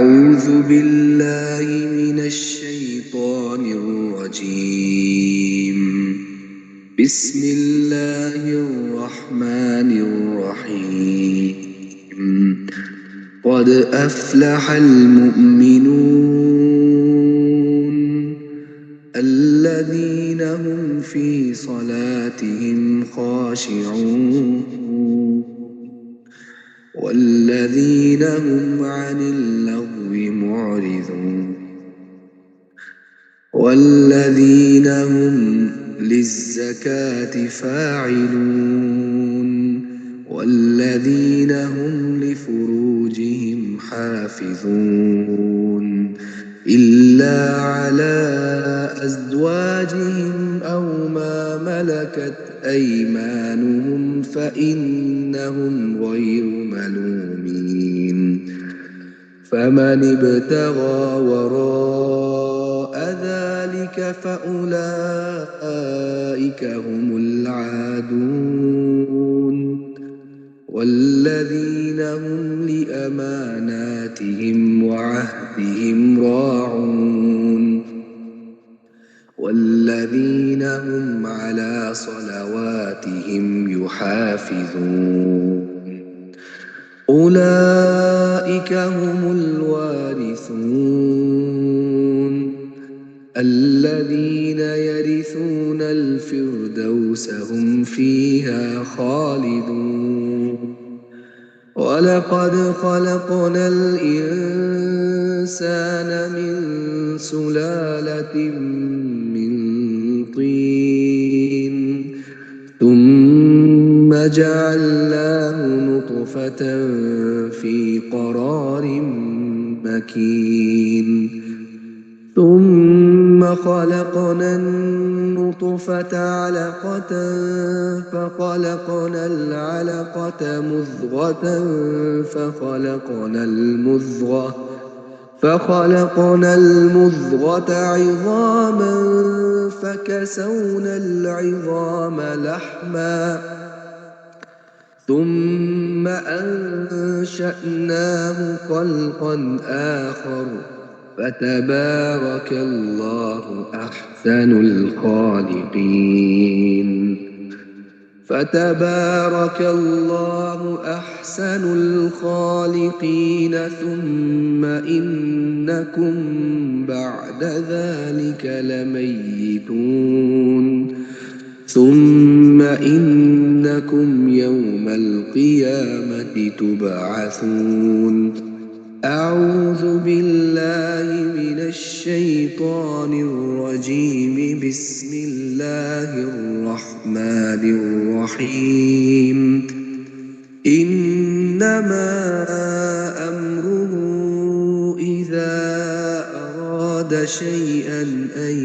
أعوذ بالله من الشيطان الرجيم. بسم الله الرحمن الرحيم. قد أفلح المؤمنون الذين هم في صلاتهم خاشعون والذين هم عن اللغو معرضون والذين هم للزكاة فاعلون والذين هم لفروجهم حافظون إلا على أزواجهم أو ما ملكت أيمانهم فإنهم غير ملومين. فمن ابتغى وراء ذلك فأولئك هم العادون والذين هم لأماناتهم وعهدهم راعون والذين هم على صلواتهم يحافظون. أولئك هم الوارثون الذين يرثون الفردوس هم فيها خالدون. ولقد خلقنا الإنسان من سلالة من طين ثم جعلناه نطفة في قرار مكين ثم خلقنا النطفة علقة فخلقنا العلقة مضغة فخلقنا المضغة عظاما فكسونا العظام لحما ثم أنشأناه خلقا آخر فتبارك الله أحسن الخالقين. ثم إنكم بعد ذلك لميتون ثم إنكم يوم القيامة تبعثون. أعوذ بالله من الشيطان الرجيم. بسم الله الرحمن الرحيم. إنما أمره إذا أراد شيئا أن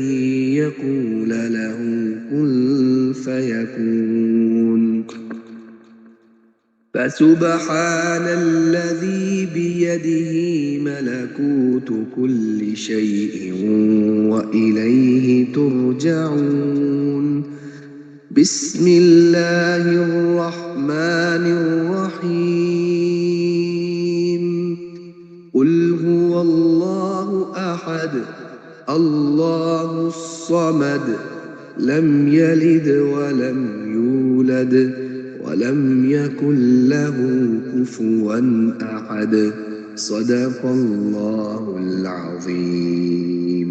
يقول له كن فيكون. فسبحان الذي بيده ملكوت كل شيء وإليه ترجعون. بسم الله الرحمن الرحيم. قل هو الله أحد الله الصمد لم يلد ولم يولد ولم يكن له كفوا أحد. صدق الله العظيم.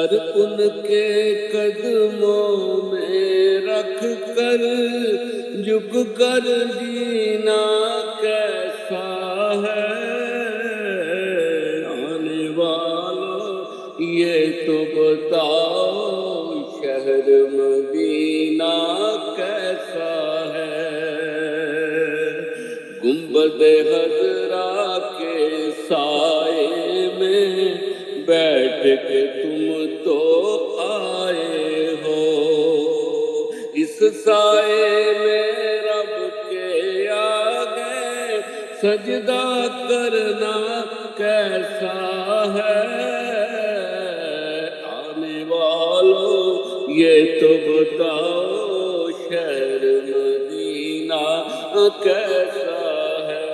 سر ان کے قدموں میں رکھ کر جھک کر جینا کیسا ہے، آنے والوں یہ تو بتاؤ شہر مدینہ کیسا ہے۔ گنبد خضرا کے سائے میں بیٹھ کے تم تو آئے ہو، اس سائے میں رب کے آگے سجدہ کرنا کیسا ہے، آنے والوں یہ تو بتاؤ شہر مدینہ کیسا ہے۔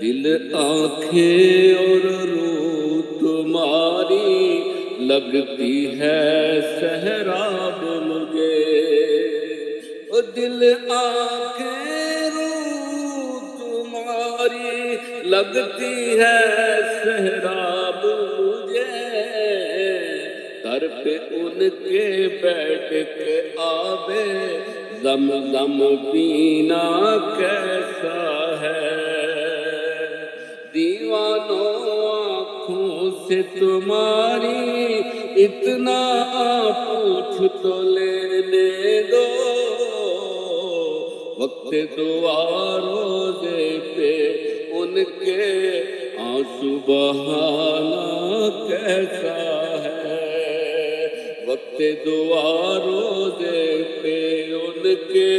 دل آنکھیں اور روح تمہاری لگتی ہے سحراب مجھے، او دل آنکھیں روح تمہاری لگتی ہے سحراب مجھے، در پہ ان کے بیٹھ کے آبے زمزم پینا کیسا ہے، دیوانوں آنکھوں سے تمہاری اتنا پوچھ تو لینے دو، وقت دعا روزے پہ ان کے آنسو بہانا کیسا ہے، وقت دعا روزے پہ ان کے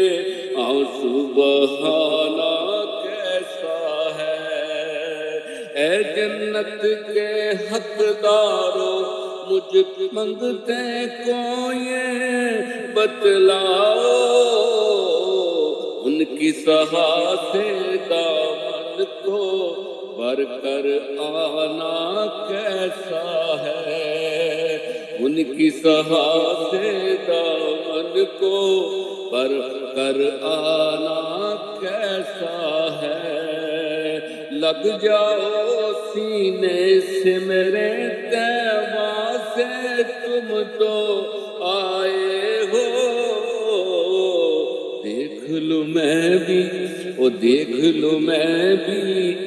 آنسو بہانا کیسا ہے۔ اے جنت کے حقداروں مجھ منگتے کو یہ بتلاؤ، ان کی سہا سے دامن کو بھر کر آنا کیسا ہے، ان کی سہا سے دامن کو بھر کر آنا کیسا ہے، لگ جاؤ سینے سے میرے طیبہ سے تم تو آئے ہو، دیکھ لوں میں بھی دیکھ لوں میں بھی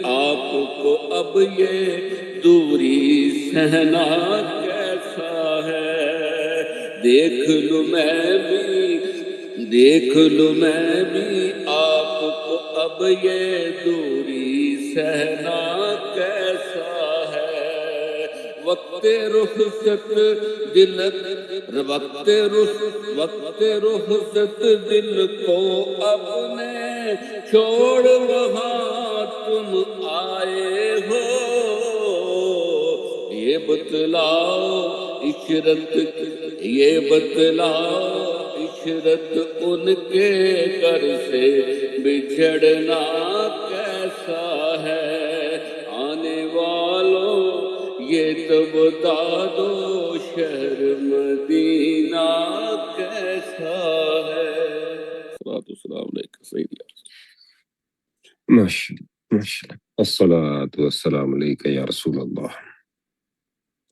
آپ کو اب یہ دوری سہنا کیسا ہے، دیکھ لوں میں بھی آپ کو اب یہ دوری سہنا کیسا ہے، وقت رخصت دل کو اپنے چھوڑ وہاں تم آئے ہو، یہ بتلاؤ عشرت ان کے گھر سے بچھڑنا کیسا ہے، آنے والوں یہ تو بتا دو شہر مدینہ کیسا ہے۔ السلام علیکم سیدنا ماشاءاللہ الصلاۃ والسلام علیک یا رسول اللہ،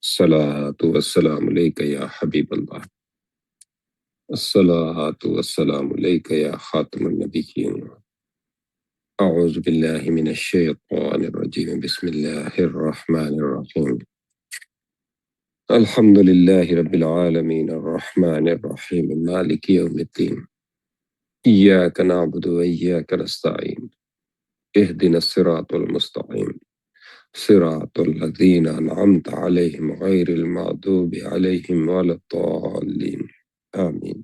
الصلاۃ والسلام علیک یا حبیب اللہ، الصلاۃ والسلام علیک یا خاتم النبیین، اعوذ باللہ من الشیطان الرجیم، بسم اللہ الرحمن الرحیم، الحمد للہ رب العالمین الرحمن الرحیم مالک یوم الدین، ایاک نعبد و ایاک نستعین، اهدنا الصراط المستقیم صراط الذین انعمت علیہم غیر المغضوب علیہم ولا الضالین آمین۔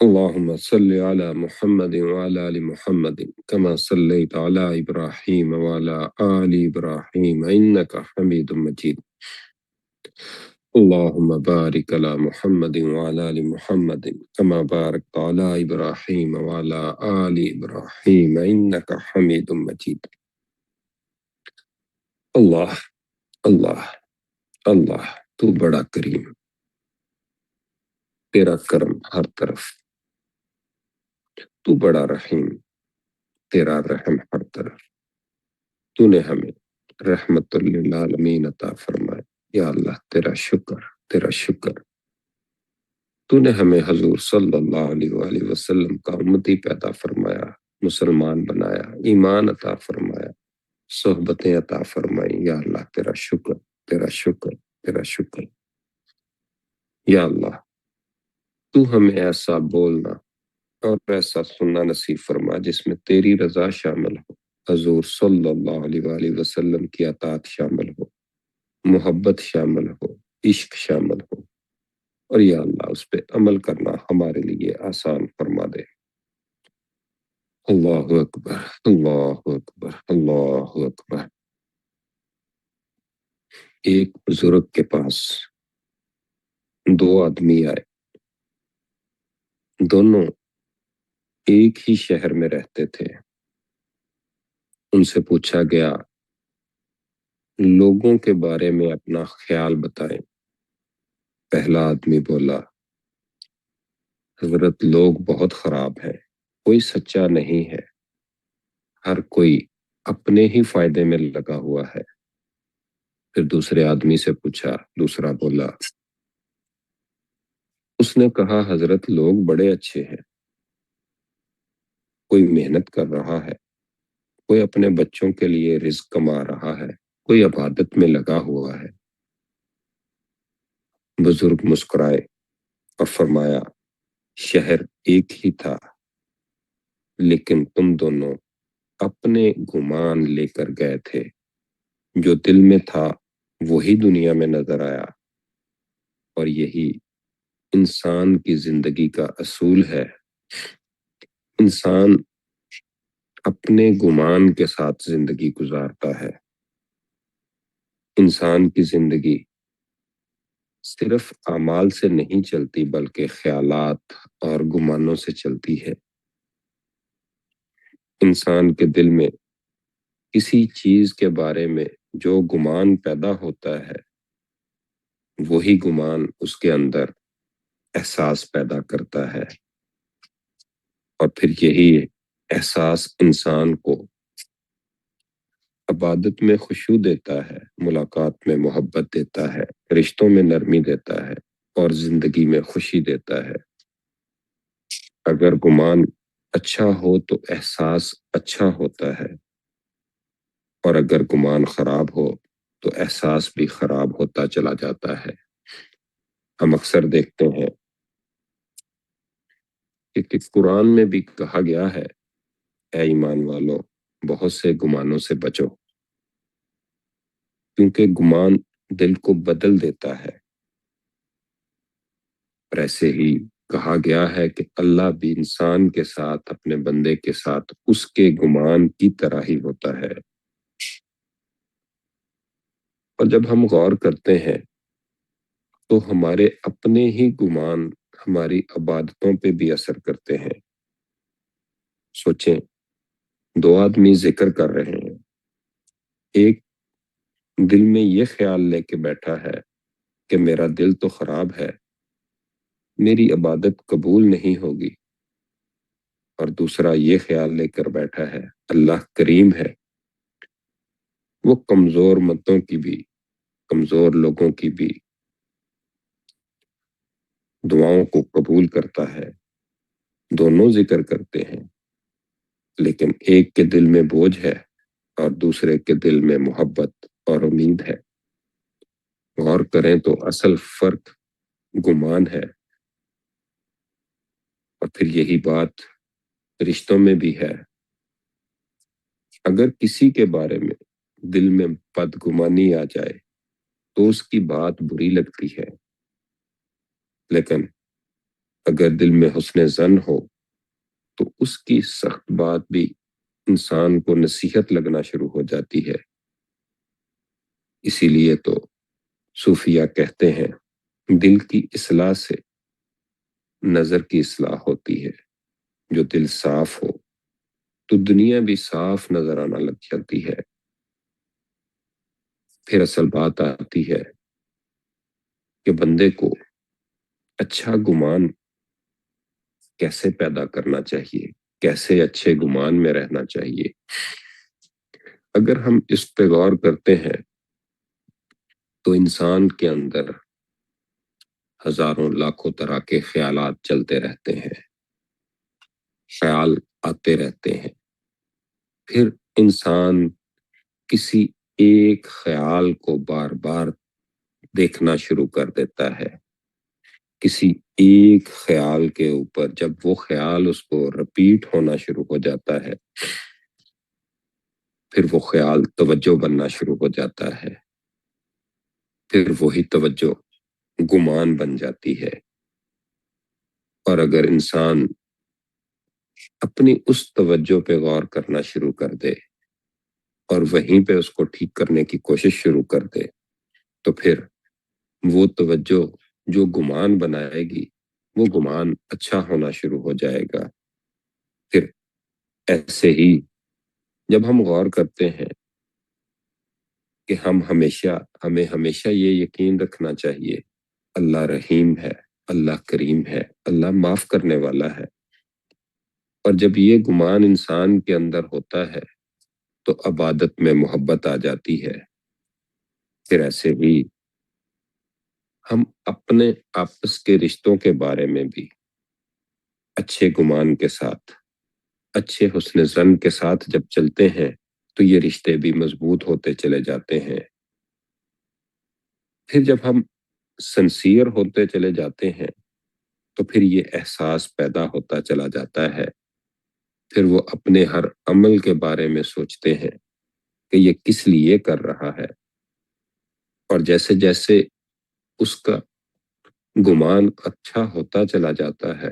اللهم صل على محمد وعلى آل محمد كما صليت على إبراهيم وعلى آل إبراهيم إنك حميد مجيد، اللهم بارك على محمد وعلى آل محمد كما باركت على إبراهيم وعلى آل إبراهيم إنك حميد مجيد۔ اللہ اللہ اللہ تو بڑا کریم، تیرا کرم ہر طرف، تو بڑا رحیم، تیرا رحم ہر طرف، تو نے ہمیں رحمت للعالمین عطا فرمائے، یا اللہ تیرا شکر، تیرا شکر، تو نے ہمیں حضور صلی اللہ علیہ وآلہ وسلم کا امتی پیدا فرمایا، مسلمان بنایا، ایمان عطا فرمایا، صحبتیں عطا فرمائی۔ یا اللہ تیرا شکر، تیرا شکر، تیرا شکر۔ یا اللہ تو ہمیں ایسا بولنا اور ایسا سننا نصیب فرما جس میں تیری رضا شامل ہو، حضور صلی اللہ علیہ وآلہ وسلم کی اطاعت شامل ہو، محبت شامل ہو، عشق شامل ہو، اور یا اللہ اس پہ عمل کرنا ہمارے لیے آسان فرما دے۔ اللہ اکبر، اللہ اکبر، اللہ اکبر۔ ایک بزرگ کے پاس دو آدمی آئے، دونوں ایک ہی شہر میں رہتے تھے۔ ان سے پوچھا گیا لوگوں کے بارے میں اپنا خیال بتائیں۔ پہلا آدمی بولا حضرت لوگ بہت خراب ہیں، کوئی سچا نہیں ہے، ہر کوئی اپنے ہی فائدے میں لگا ہوا ہے۔ پھر دوسرے آدمی سے پوچھا، دوسرا بولا، اس نے کہا حضرت لوگ بڑے اچھے ہیں، کوئی محنت کر رہا ہے، کوئی اپنے بچوں کے لیے رزق کما رہا ہے، کوئی عبادت میں لگا ہوا ہے۔ بزرگ مسکرائے اور فرمایا شہر ایک ہی تھا، لیکن تم دونوں اپنے گمان لے کر گئے تھے، جو دل میں تھا وہی دنیا میں نظر آیا، اور یہی انسان کی زندگی کا اصول ہے۔ انسان اپنے گمان کے ساتھ زندگی گزارتا ہے۔ انسان کی زندگی صرف اعمال سے نہیں چلتی بلکہ خیالات اور گمانوں سے چلتی ہے۔ انسان کے دل میں کسی چیز کے بارے میں جو گمان پیدا ہوتا ہے، وہی گمان اس کے اندر احساس پیدا کرتا ہے، اور پھر یہی احساس انسان کو عبادت میں خشوع دیتا ہے، ملاقات میں محبت دیتا ہے، رشتوں میں نرمی دیتا ہے، اور زندگی میں خوشی دیتا ہے۔ اگر گمان اچھا ہو تو احساس اچھا ہوتا ہے، اور اگر گمان خراب ہو تو احساس بھی خراب ہوتا چلا جاتا ہے۔ ہم اکثر دیکھتے ہیں کہ قرآن میں بھی کہا گیا ہے اے ایمان والو بہت سے گمانوں سے بچو، کیونکہ گمان دل کو بدل دیتا ہے۔ اور ایسے ہی کہا گیا ہے کہ اللہ بھی انسان کے ساتھ، اپنے بندے کے ساتھ اس کے گمان کی طرح ہی ہوتا ہے۔ اور جب ہم غور کرتے ہیں تو ہمارے اپنے ہی گمان ہماری عبادتوں پہ بھی اثر کرتے ہیں۔ سوچیں، دو آدمی ذکر کر رہے ہیں، ایک دل میں یہ خیال لے کے بیٹھا ہے کہ میرا دل تو خراب ہے، میری عبادت قبول نہیں ہوگی، اور دوسرا یہ خیال لے کر بیٹھا ہے اللہ کریم ہے، وہ کمزور متوں کی بھی، کمزور لوگوں کی بھی دعاؤں کو قبول کرتا ہے۔ دونوں ذکر کرتے ہیں، لیکن ایک کے دل میں بوجھ ہے اور دوسرے کے دل میں محبت اور امید ہے۔ غور کریں تو اصل فرق گمان ہے، اور پھر یہی بات رشتوں میں بھی ہے۔ اگر کسی کے بارے میں دل میں بدگمانی آ جائے تو اس کی بات بری لگتی ہے، لیکن اگر دل میں حسن ظن ہو تو اس کی سخت بات بھی انسان کو نصیحت لگنا شروع ہو جاتی ہے۔ اسی لیے تو صوفیہ کہتے ہیں دل کی اصلاح سے نظر کی اصلاح ہوتی ہے۔ جو دل صاف ہو تو دنیا بھی صاف نظر آنا لگ جاتی ہے۔ پھر اصل بات آتی ہے کہ بندے کو اچھا گمان کیسے پیدا کرنا چاہیے، کیسے اچھے گمان میں رہنا چاہیے۔ اگر ہم اس پہ غور کرتے ہیں تو انسان کے اندر ہزاروں لاکھوں طرح کے خیالات چلتے رہتے ہیں، خیال آتے رہتے ہیں. پھر انسان کسی ایک خیال کو بار بار دیکھنا شروع کر دیتا ہے. کسی ایک خیال کے اوپر جب وہ خیال اس کو رپیٹ ہونا شروع ہو جاتا ہے، پھر وہ خیال توجہ بننا شروع ہو جاتا ہے. پھر وہی توجہ گمان بن جاتی ہے. اور اگر انسان اپنی اس توجہ پہ غور کرنا شروع کر دے اور وہیں پہ اس کو ٹھیک کرنے کی کوشش شروع کر دے، تو پھر وہ توجہ جو گمان بنائے گی وہ گمان اچھا ہونا شروع ہو جائے گا. پھر ایسے ہی جب ہم غور کرتے ہیں کہ ہمیں ہمیشہ یہ یقین رکھنا چاہیے اللہ رحیم ہے، اللہ کریم ہے، اللہ معاف کرنے والا ہے. اور جب یہ گمان انسان کے اندر ہوتا ہے تو عبادت میں محبت آ جاتی ہے. پھر ایسے ہی ہم اپنے آپس کے رشتوں کے بارے میں بھی اچھے گمان کے ساتھ، اچھے حسن ظن کے ساتھ جب چلتے ہیں تو یہ رشتے بھی مضبوط ہوتے چلے جاتے ہیں. پھر جب ہم سنسیئر ہوتے چلے جاتے ہیں تو پھر یہ احساس پیدا ہوتا چلا جاتا ہے. پھر وہ اپنے ہر عمل کے بارے میں سوچتے ہیں کہ یہ کس لیے کر رہا ہے. اور جیسے جیسے اس کا گمان اچھا ہوتا چلا جاتا ہے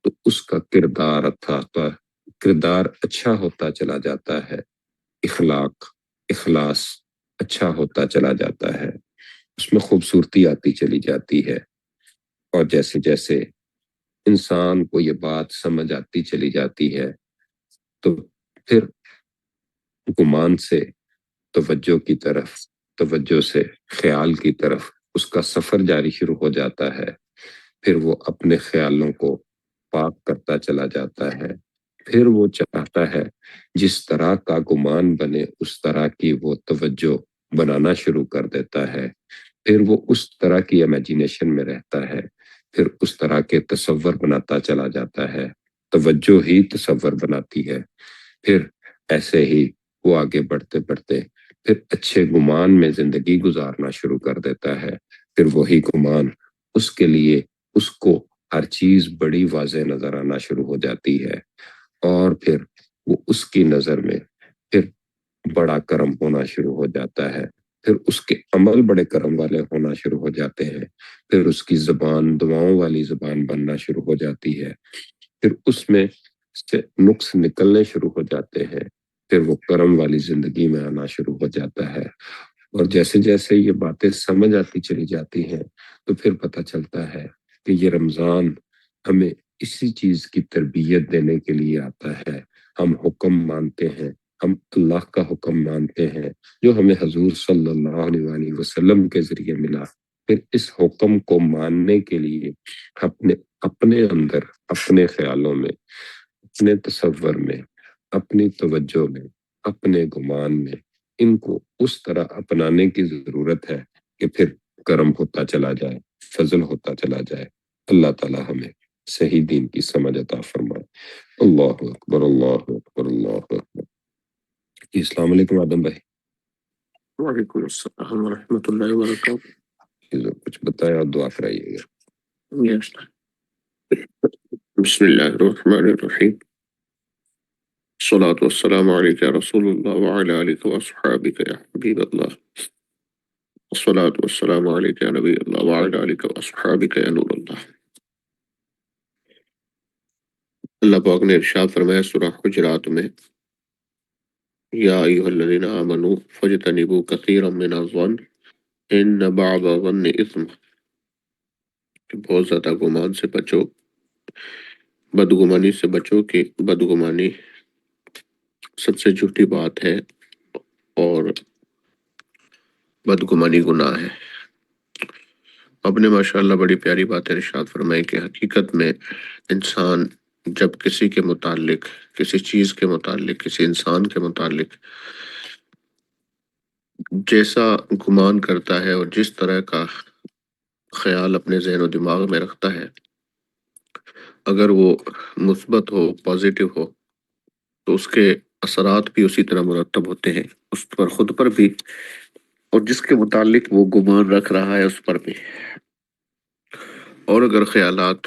تو اس کا کردار اچھا ہوتا چلا جاتا ہے. اخلاص اچھا ہوتا چلا جاتا ہے. اس میں خوبصورتی آتی چلی جاتی ہے. اور جیسے جیسے انسان کو یہ بات سمجھ آتی چلی جاتی ہے تو پھر گمان سے توجہ کی طرف، توجہ سے خیال کی طرف اس کا سفر جاری شروع ہو جاتا ہے. پھر وہ اپنے خیالوں کو پاک کرتا چلا جاتا ہے. پھر وہ چاہتا ہے جس طرح کا گمان بنے اس طرح کی وہ توجہ بنانا شروع کر دیتا ہے. پھر وہ اس طرح کی امیجینیشن میں رہتا ہے. پھر اس طرح کے تصور بناتا چلا جاتا ہے. توجہ ہی تصور بناتی ہے. پھر ایسے ہی وہ آگے بڑھتے بڑھتے پھر اچھے گمان میں زندگی گزارنا شروع کر دیتا ہے. پھر وہی گمان اس کے لیے اس کو ہر چیز بڑی واضح نظر آنا شروع ہو جاتی ہے. اور پھر وہ اس کی نظر میں پھر بڑا کرم ہونا شروع ہو جاتا ہے. پھر اس کے عمل بڑے کرم والے ہونا شروع ہو جاتے ہیں. پھر اس کی زبان دعاؤں والی زبان بننا شروع ہو جاتی ہے. پھر اس میں سے نقص نکلنے شروع ہو جاتے ہیں. پھر وہ کرم والی زندگی میں آنا شروع ہو جاتا ہے. اور جیسے جیسے یہ باتیں سمجھ آتی چلی جاتی ہیں تو پھر پتہ چلتا ہے کہ یہ رمضان ہمیں اسی چیز کی تربیت دینے کے لیے آتا ہے. ہم حکم مانتے ہیں، ہم اللہ کا حکم مانتے ہیں جو ہمیں حضور صلی اللہ علیہ وسلم کے ذریعے ملا. پھر اس حکم کو ماننے کے لیے اپنے اندر، اپنے خیالوں میں، اپنے تصور میں، اپنی توجہ میں، اپنے گمان میں ان کو اس طرح اپنانے کی ضرورت ہے کہ پھر کرم ہوتا چلا جائے، فضل ہوتا چلا جائے. اللہ تعالی ہمیں صحیح دین کی سمجھ عطا فرمائے. اللہ اکبر، اللہ اکبر، اللہ اکبر. السلام علیکم آدم بھائی. وعلیکم السلام ورحمۃ اللہ وبرکاتہ. کچھ بتایا اور دعا کرائیے گا. Yes. بسم اللہ الرحمن الرحیم. الصلاة والسلام علیک یا رسول اللہ وعلی آلک واصحابک یا حبیب اللہ. الصلاة والسلام علیک یا نبی اللہ وعلی آلک واصحابک یا نور اللہ. اللہ پاک نے ارشاد فرمایا سورہ حجرات میں، یا ایھا الذین آمنوا فاجتنبوا کثیرا من الظن ان بعض الظن اثم. کہ بہت زیادہ گمان سے بچو، بدگمانی سے بچو کہ بدگمانی سب سے جھوٹی بات ہے اور بدگمانی گناہ ہے. آپ نے ماشاءاللہ بڑی پیاری بات ارشاد فرمائی کہ حقیقت میں انسان جب کسی کے متعلق، کسی چیز کے متعلق، کسی انسان کے متعلق جیسا گمان کرتا ہے اور جس طرح کا خیال اپنے ذہن و دماغ میں رکھتا ہے، اگر وہ مثبت ہو، پازیٹیو ہو، تو اس کے اثرات بھی اسی طرح مرتب ہوتے ہیں، اس پر خود پر بھی اور جس کے متعلق وہ گمان رکھ رہا ہے اس پر بھی۔ اور اگر خیالات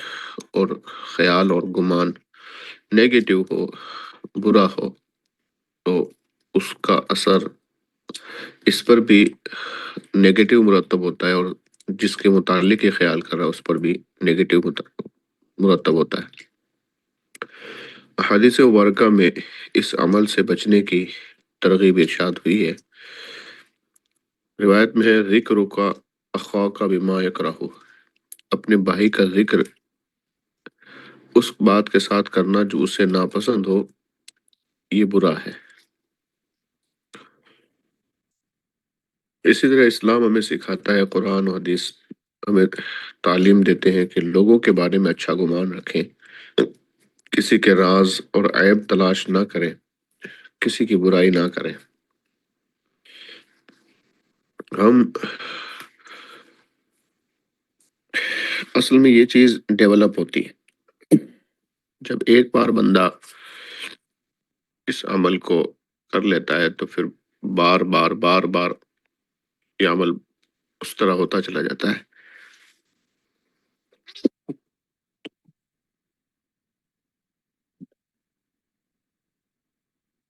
اور خیال اور گمان نیگیٹو ہو، برا ہو، تو اس کا اثر اس پر بھی نیگیٹو مرتب ہوتا ہے، اور جس کے متعلق یہ خیال کر رہا ہے اس پر بھی نیگیٹو مرتب ہوتا ہے۔ احادیث مبارکہ میں اس عمل سے بچنے کی ترغیب ارشاد ہوئی ہے۔ روایت میں ہے، ذکر کا اخا کا بما یکرہ، اپنے بھائی کا ذکر اس بات کے ساتھ کرنا جو اسے ناپسند ہو، یہ برا ہے۔ اسی طرح اسلام ہمیں سکھاتا ہے، قرآن و حدیث ہمیں تعلیم دیتے ہیں کہ لوگوں کے بارے میں اچھا گمان رکھیں، کسی کے راز اور عیب تلاش نہ کریں، کسی کی برائی نہ کریں۔ ہم اصل میں یہ چیز ڈیولپ ہوتی ہے جب ایک بار بندہ اس عمل کو کر لیتا ہے، تو پھر بار بار بار بار یہ عمل اس طرح ہوتا چلا جاتا ہے۔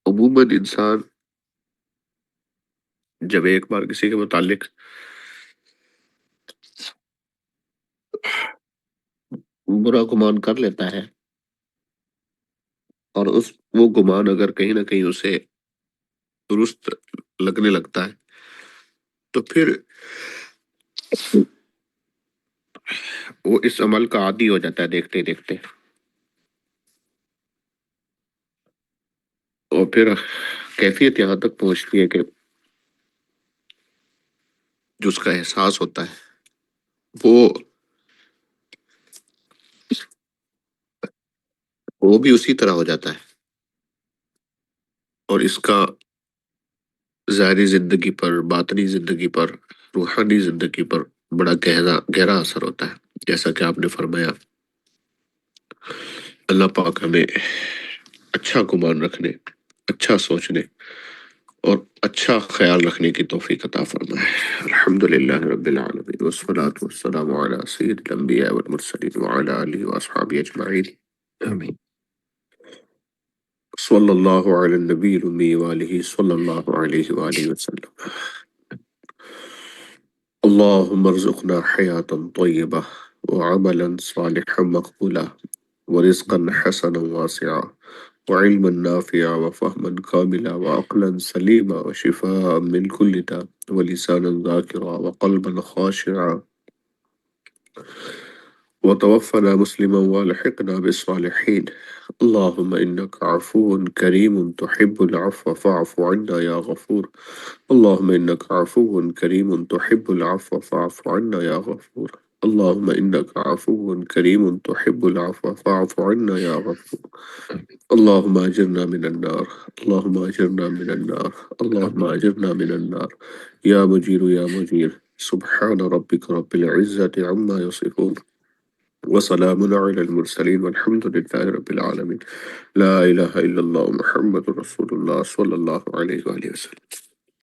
عموماً انسان جب ایک بار کسی کے متعلق برا گمان کر لیتا ہے، اور وہ گمان اگر کہیں نہ کہیں اسے درست لگنے لگتا ہے، تو پھر وہ اس عمل کا عادی ہو جاتا ہے دیکھتے دیکھتے، اور پھر کیفیت یہاں تک پہنچتی ہے کہ جو اس کا احساس ہوتا ہے وہ بھی اسی طرح ہو جاتا ہے، اور اس کا ظاہری زندگی پر، باطنی زندگی پر، روحانی زندگی پر بڑا گہرا اثر ہوتا ہے۔ جیسا کہ آپ نے فرمایا، اللہ پاک ہمیں اچھا گمان رکھنے، اچھا سوچنے اور اچھا خیال رکھنے کی توفیق عطا فرمائے۔ الحمدللہ رب العالمین، والصلاة والسلام علی سید الانبیاء والمرسلین وعلی آلہ واصحابہ اجمعین، آمین۔ صلی اللہ علی النبی الامی وآلہ صلی اللہ علیہ وآلہ وسلم۔ اللهم ارزقنا حياة طيبة وعملا صالحا مقبولا ورزقا حسنا واسعا وعلما نافعا وفهما كاملا وعقلا سليما وشفاء من كل داء ولسانا ذاكرا وقلبا خاشعا وتوفنا مسلما والحقنا بالصالحين. اللهم إنك عفو كريم تحب العفو فاعف عنا يا غفور. اللهم إنك عفو كريم تحب العفو فاعف عنا يا غفور. اللهم إنك عفو كريم تحب العفو فاعف عنا يا غفور. اللهم أجرنا من النار، اللهم أجرنا من النار، اللهم أجرنا من النار يا مجير يا مجير. سبحان ربك رب العزة عما يصفون وسلام على المرسلين والحمد لله رب العالمين. لا إله إلا الله محمد رسول الله صلى الله عليه وآله وسلم.